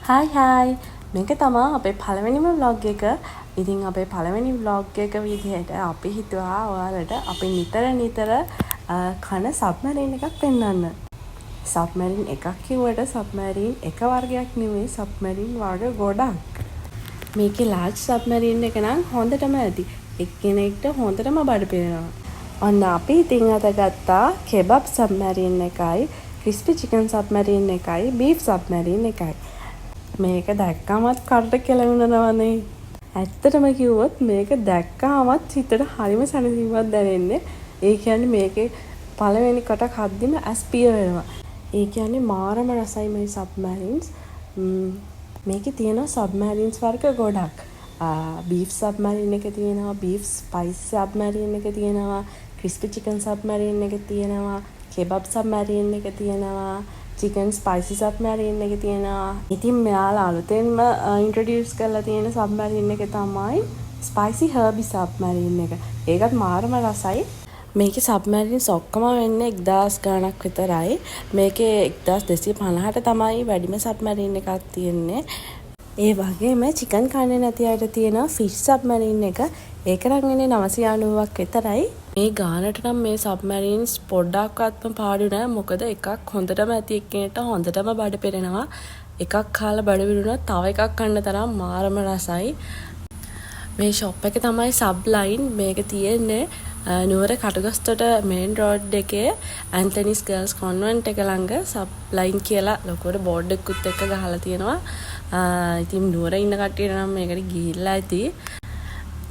Hi මේක තමා අපේ පළවෙනිම vlog එක. ඉතින් අපේ පළවෙනි vlog එක විදිහට අපි හිතුවා ඔයාලට අපි නිතර කන සබ්මරීන් එකක් පෙන්වන්න. සබ්මරීන් එකක් කිව්වට සබ්මරීන් එක වර්ගයක් නෙවෙයි, සබ්මරීන් වර්ග ගොඩක්. මේකේ large සබ්මරීන් එක නම් හොඳටම ඇති. එක්කෙනෙක්ට හොඳටම බඩ පිරෙනවා. ඔන්න අපි ඉතින් අද ගත්තා කෙබබ් සබ්මරීන් එකයි, crispy chicken සබ්මරීන් එකයි, beef සබ්මරීන් එකයි. මේක දැක්කමත් කටට කෙලවෙනවනේ. ඇත්තටම කිව්වොත් මේක දැක්කමත් හිතට හරිම සැනසීමක් දැනෙන්නේ. ඒ කියන්නේ මේකේ පළවෙනි කට කද්දිම ඇස් පිය වෙනවා. ඒ කියන්නේ මාරම රසයි මේ සබ්මරීන්ස්. මේකේ තියෙනවා සබ්මරීන්ස් වර්ග ගොඩක්. බීෆ් සබ්මරීන් එක තියෙනවා, බීෆ් ස්පයිස් සබ්මරීන් එක තියෙනවා, crispy chicken සබ්මරීන් එක තියෙනවා, කෙබබ් සබ්මරීන් එක තියෙනවා, chicken spicy submarine එක තියෙනවා. ඉතින් මෙයාලා අලුතෙන්ම introduce කරලා තියෙන submarine එක තමයි spicy herby submarine එක. ඒකත් මාරම රසයි. මේකේ submarines ඔක්කොම වෙන්නේ 1000 ගණක් විතරයි. මේකේ 1250ට තමයි වැඩිම submarine එකක් තියෙන්නේ. ඒ වගේම chicken කන්නේ නැති අයට තියෙනවා fish submarine එක. ඒක නම් වෙන්නේ 990ක් විතරයි. මේ ගානට නම් මේ සබ්මරීන්ස් පොඩ්ඩක්වත්ම පාඩු නෑ. මොකද එකක් හොඳටම ඇති එක්කෙනෙක්ට හොඳටම බඩ පිරෙනවා. එකක් කාලා බඩ පිරුණා තව එකක් කන්න තරම් මාරම රසයි. මේ ෂොප් එක තමයි සබ්ලයින්. මේක තියෙන්නේ නුවර කටුගස්තොට මේන් රෝඩ් එකේ ඇන්තනිස් ගර්ල්ස් කොන්වෙන්ට් එක ළඟ සබ්ලයින් කියලා ලොකුවට බෝඩ් එකකුත් එක්ක ගහලා තියෙනවා. ඉතින් නුවර ඉන්න කට්ටියට නම් මේකට ගිහිල්ලා ඇති.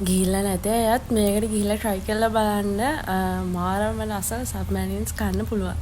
ගිහිල්ලා නැති අයත් මේකට ගිහිල්ලා try කරලා බලන්න. මාරම රස සබ්මරීන්ස් කන්න පුළුවන්.